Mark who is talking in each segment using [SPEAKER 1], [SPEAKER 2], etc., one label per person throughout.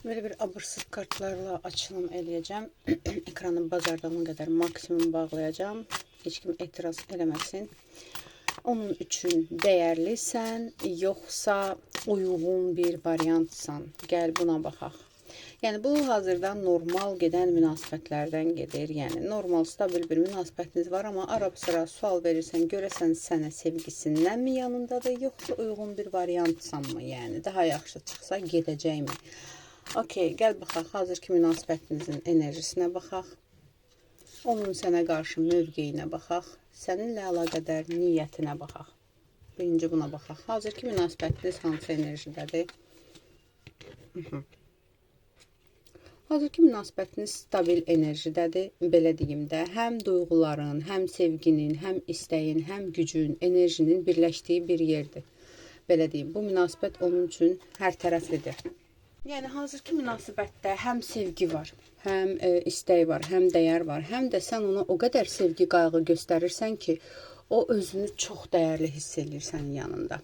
[SPEAKER 1] Böyle bir abırsız kartlarla açılım eləyəcəm. Ekranı bacardığım qədər maksimum bağlayacağım. Heç kim etiraz eləməsin. Onun üçün dəyərlisən, yoxsa uyğun bir variantsan. Gəl buna baxaq. Yəni bu hazırda normal gedən münasibətlərdən gedir. Yəni normal, stabil bir münasibətiniz var, amma ara sıra sual verirsən, görəsən sənə sevgisindən mi yanındadır, yoxsa uyğun bir variantsanmı? Yəni daha yaxşı çıxsa gedəcəkmi? Okey, gəl baxaq, hazırki münasibətinizin enerjisinə baxaq. Onun sənə qarşı mövqeyinə baxaq. Səninlə əlaqədar niyyətinə baxaq. Birinci buna baxaq. Hazırki münasibətiniz hansı enerjidədir? Hazırki münasibətiniz stabil enerjidədir. Belə deyim də, həm duyğuların, həm sevginin, həm istəyin, həm gücün, enerjinin birləşdiyi bir yerdir. Belə deyim, bu münasibət onun üçün hər tərəflidir. Yəni hazırki münasibətdə həm sevgi var, həm istək var, həm dəyər var, həm də sən ona o qədər sevgi, qayğı göstərirsən ki, o özünü çox dəyərli hiss edir sənin yanında.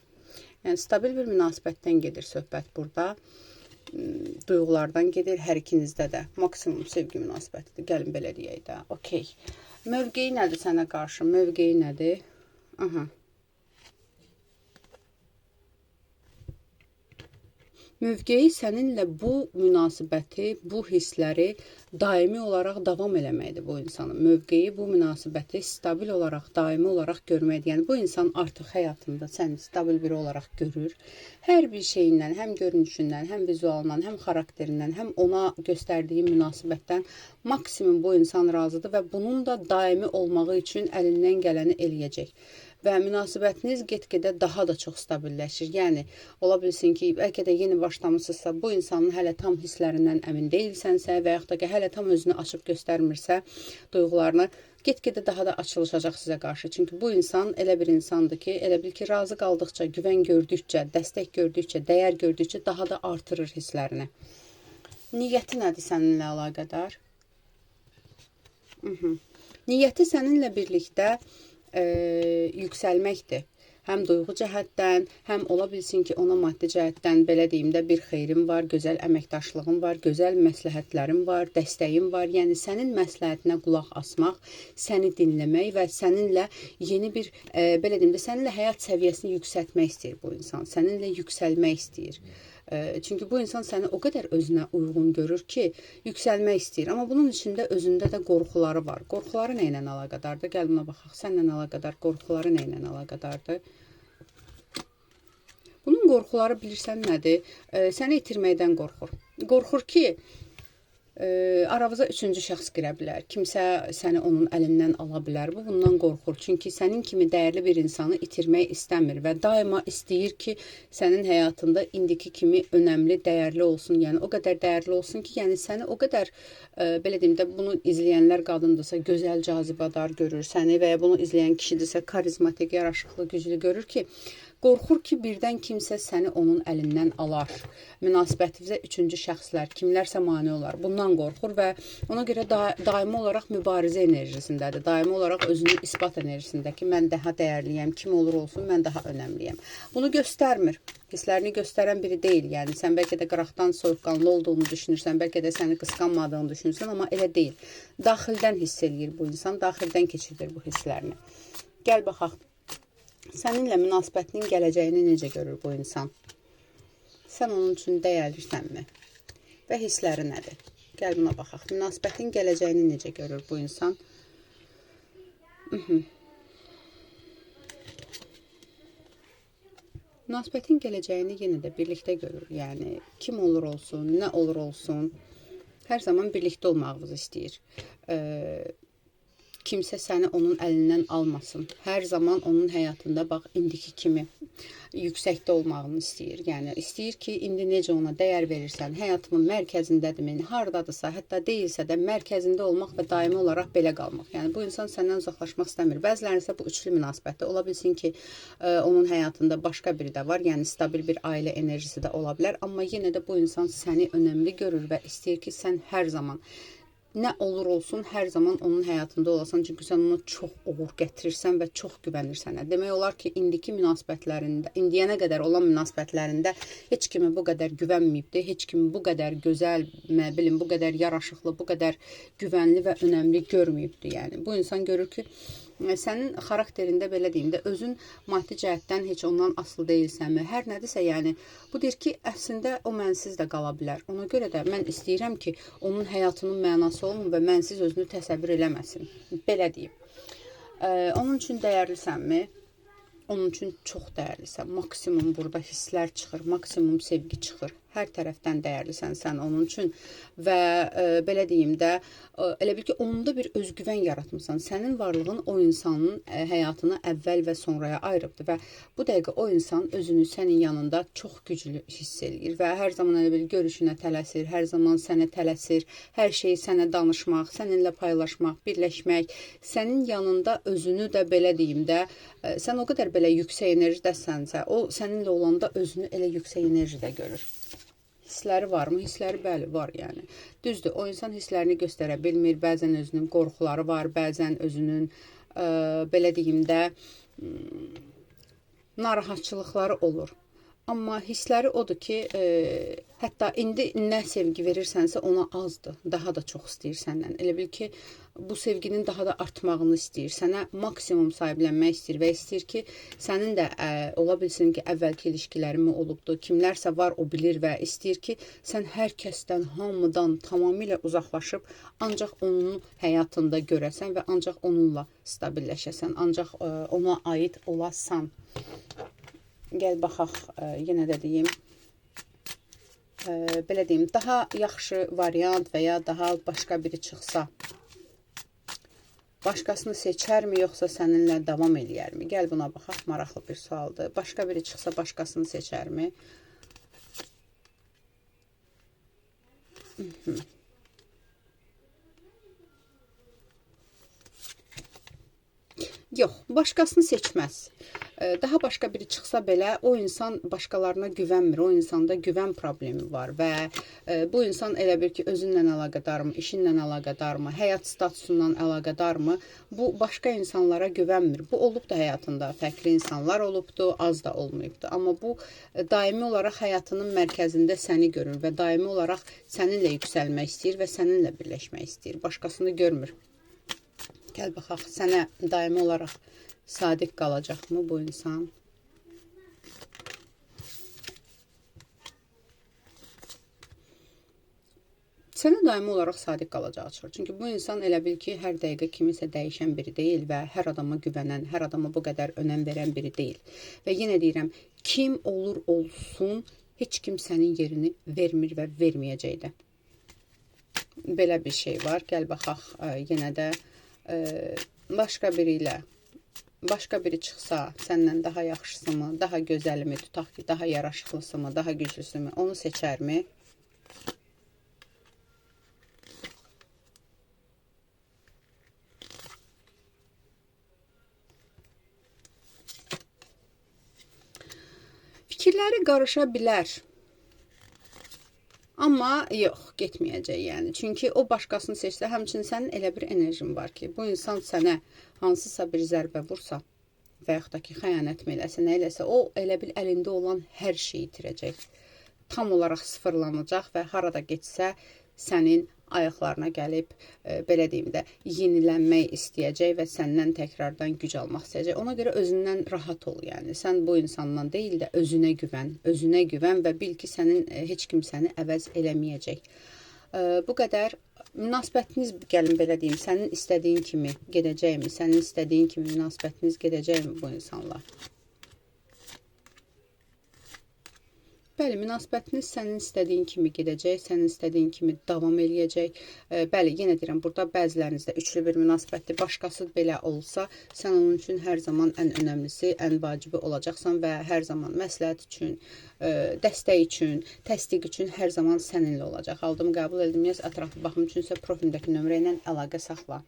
[SPEAKER 1] Yəni stabil bir münasibətdən gedir söhbət burada. Duyğulardan gedir hər ikinizdə də. Maksimum sevgi münasibətidir. Gəlin belə deyək də. Okey. Mövqeyi nədir sənə qarşı? Mövqeyi nədir? Aha. Mövqeyi səninlə bu münasibəti, bu hissləri daimi olaraq davam eləməkdir bu insanın. Mövqeyi bu münasibəti stabil olaraq, daimi olaraq görməkdir. Yəni bu insan artıq həyatında səni stabil biri olaraq görür. Hər bir şeyindən, həm görünüşündən, həm vizualından, həm xarakterindən, həm ona göstərdiyi münasibətdən maksimum bu insan razıdır və bunun da daimi olmağı üçün əlindən gələni eləyəcək. Və münasibətiniz get-gedə daha da çox stabilləşir. Yəni, ola bilsin ki, bəlkə də yeni başlamısınızsa, bu insanın hələ tam hisslərindən əmin deyilsənsə və yaxud da ki, hələ tam özünü açıb göstərmirsə, duyğularını get-gedə daha da açılışacaq sizə qarşı. Çünki bu insan elə bir insandır ki, elə bil ki, razı qaldıqca, güvən gördükcə, dəstək gördükcə, dəyər gördükcə daha da artırır hisslərini. Niyyəti nədir səninlə əlaqədar? Niyyəti səninlə birlikdə yüksəlməkdir. Həm duyğu cəhətdən, həm ola bilsin ki, ona maddi cəhətdən, belə deyim də, bir xeyrim var, gözəl əməkdaşlığım var, gözəl məsləhətlərim var, dəstəyim var. Yəni, sənin məsləhətinə qulaq asmaq, səni dinləmək və səninlə yeni bir, belə deyim də, səninlə həyat səviyyəsini yüksəltmək istəyir bu insan. Səninlə yüksəlmək istəyir. Çünki bu insan səni o qədər özünə uyğun görür ki, yüksəlmək istəyir. Amma bunun içində özündə də qorxuları var. Qorxuları nə ilə əlaqədardır? Gəl buna baxaq. Sənlə əlaqədar qorxuları nə ilə əlaqədardır? Bunun qorxuları bilirsən nədir? Səni itirməkdən qorxur. Qorxur ki, aranıza üçüncü şəxs girə bilər. Kimsə səni onun əlindən ala bilər. Bu bundan qorxur. Çünki sənin kimi dəyərli bir insanı itirmək istəmir və daima istəyir ki, sənin həyatında indiki kimi önəmli, dəyərli olsun. Yəni o qədər dəyərli olsun ki, yəni səni o qədər, belə deyim də, bunu izləyənlər qadındırsa gözəl, cazibədar görür səni və ya bunu izləyən kişidirsə karizmatik, yaraşıqlı, güclü görür ki, qorxur ki, birdən kimsə səni onun əlindən alar. Münasibətinizə üçüncü şəxslər, kimlərsə mane olar. Bundan qorxur və ona görə daimi olaraq mübarizə enerjisindədir. Daimi olaraq özünü isbat enerjisində ki, mən daha dəyərliyəm, kim olur olsun, mən daha önəmliyəm. Bunu göstərmir. Hisslərini göstərən biri deyil. Yəni, sən bəlkə də qıraqdan soyuqqanlı olduğunu düşünürsən, bəlkə də səni qısqanmadığını düşünürsən, amma elə deyil. Daxildən hiss eləyir bu insan, daxildən keçirir bu hisslərini. Gəl baxaq. Səninlə münasibətinin gələcəyini necə görür bu insan? Sən onun üçün dəyərlirsənmi? Və hissləri nədir? Gəl buna baxaq. Münasibətin gələcəyini necə görür bu insan? Münasibətin gələcəyini yenə də birlikdə görür. Yəni, kim olur olsun, nə olur olsun, hər zaman birlikdə olmağınızı istəyir. Kimsə səni onun əlindən almasın. Hər zaman onun həyatında, bax, indiki kimi yüksəkdə olmağını istəyir. Yəni, istəyir ki, indi necə ona dəyər verirsən, həyatımın mərkəzindədirmi, haradadırsa, hətta deyilsə də mərkəzində olmaq və daimi olaraq belə qalmaq. Yəni, bu insan səndən uzaqlaşmaq istəmir. Bəzilərinin isə bu üçlü münasibətdə ola bilsin ki, onun həyatında başqa biri də var, yəni stabil bir ailə enerjisi də ola bilər. Amma yenə də bu insan səni önəmli görür və istəyir ki, sən hər zaman nə olur olsun hər zaman onun həyatında olasan. Çünki sən ona çox uğur gətirirsən və çox güvənirsən. Demək olar ki, indiki münasibətlərində, indiyənə qədər olan münasibətlərində heç kimə bu qədər güvənməyibdi, heç kimi bu qədər gözəl, nə bilim, bu qədər yaraşıqlı, bu qədər güvənli və önəmli görməyibdi. Yəni bu insan görür ki, sənin xarakterində belə deyim də özün maddi cəhətdən heç ondan asılı deyilsənmi? Hər nədirsə, yəni bu deyir ki, əslində o mənsiz də qala bilər. Ona görə də mən istəyirəm ki, onun həyatının mənası olsun və mənsiz özünü təsəvvür eləməsin. Belə deyim. Onun üçün dəyərlisənmi? Onun üçün çox dəyərlisən. Maksimum burada hisslər çıxır, maksimum sevgi çıxır. Hər tərəfdən dəyərlisən sən onun üçün və belə deyim də, elə bil ki, onda bir özgüvən yaratmısan. Sənin varlığın o insanın həyatını əvvəl və sonraya ayırıbdır və bu dəqiqə o insan özünü sənin yanında çox güclü hiss eləyir və hər zaman elə bil görüşünə tələsir, hər zaman sənə tələsir, hər şeyi sənə danışmaq, səninlə paylaşmaq, birləşmək, sənin yanında özünü də belə deyim də, sən o qədər belə yüksək enerjidəsənsə, o səninlə olanda özünü elə yüksək enerjidə görür. Hissləri varmı? Hissləri bəli, var yəni. Düzdür, o insan hisslərini göstərə bilmir, bəzən özünün qorxuları var, bəzən özünün, belə deyim də, narahatçılıqları olur. Amma hissləri odur ki, hətta indi nə sevgi verirsənsə ona azdır, daha da çox istəyir səndən. Elə bil ki, bu sevginin daha da artmağını istəyir, sənə maksimum sahiblənmək istəyir və istəyir ki, sənin də ola bilsin ki, əvvəlki ilişkilərimi olubdur, kimlərsə var o bilir və istəyir ki, sən hər kəsdən, hamıdan tamamilə uzaqlaşıb, ancaq onun həyatında görəsən və ancaq onunla stabilləşəsən, ancaq ona aid olasan. Gəl baxaq, yenə də deyim, belə deyim, daha yaxşı variant və ya daha başqa biri çıxsa, başqasını seçərmi, yoxsa səninlə davam eləyərmi? Gəl buna baxaq, maraqlı bir sualdır. Başqa biri çıxsa, başqasını seçərmi? Yox, başqasını seçməz. Daha başqa biri çıxsa belə, o insan başqalarına güvənmir, o insanda güvən problemi var və bu insan elə bir ki, özünlə əlaqədarmı, işinlə əlaqədarmı, həyat statusundan əlaqədarmı, bu başqa insanlara güvənmir. Bu olub da həyatında, fərqli insanlar olubdu, az da olmayıbdı. Amma bu daimi olaraq həyatının mərkəzində səni görür və daimi olaraq səninlə yüksəlmək istəyir və səninlə birləşmək istəyir, başqasını görmür. Gəl baxaq, sənə daimi olaraq sadiq qalacaqmı bu insan? Sənə daimi olaraq sadiq qalacağı çıxır. Çünki bu insan elə bil ki, hər dəqiqə kimisə dəyişən biri deyil və hər adama güvənən, hər adama bu qədər önəm verən biri deyil. Və yenə deyirəm, kim olur olsun, heç kim sənin yerini vermir və verməyəcək də. Belə bir şey var. Gəl baxaq, yenə də başqa biri ilə, başqa biri çıxsa, səndən daha yaxşısı mı, daha gözəlimi, tutaq ki, daha yaraşıqlısı mı, daha güclüsü mü, onu seçərmi? Fikirləri qarışa bilər. Amma yox, getməyəcək yəni. Çünki o başqasını seçsə, həmçinin sənin elə bir enerjin var ki, bu insan sənə hansısa bir zərbə vursa və yaxud da ki, xəyanət mi eləsə, nə eləsə, o elə bil əlində olan hər şeyi itirəcək. Tam olaraq sıfırlanacaq və harada getsə, sənin ayaqlarına gəlib, belə deyim də, yenilənmək istəyəcək və səndən təkrardan güc almaq istəyəcək. Ona görə özündən rahat ol, yəni. Sən bu insandan deyil də özünə güvən və bil ki, heç kim səni əvəz eləməyəcək. Bu qədər. Münasibətiniz, gəlin belə deyim, sənin istədiyin kimi gedəcəkmi? Sənin istədiyin kimi münasibətiniz gedəcəkmi bu insanla? Bəli, münasibətiniz sənin istədiyin kimi gedəcək, sənin istədiyin kimi davam eləyəcək. Bəli, yenə deyirəm, burada bəzilərinizdə üçlü bir münasibətdir. Başqası belə olsa, sən onun üçün hər zaman ən önəmlisi, ən vacibi olacaqsan və hər zaman məsləhət üçün, dəstək üçün, təsdiq üçün hər zaman səninlə olacaq. Aldığımı qəbul edilməyəz, ətraflı baxım üçünsə profilimdəki nömrə ilə əlaqə saxla.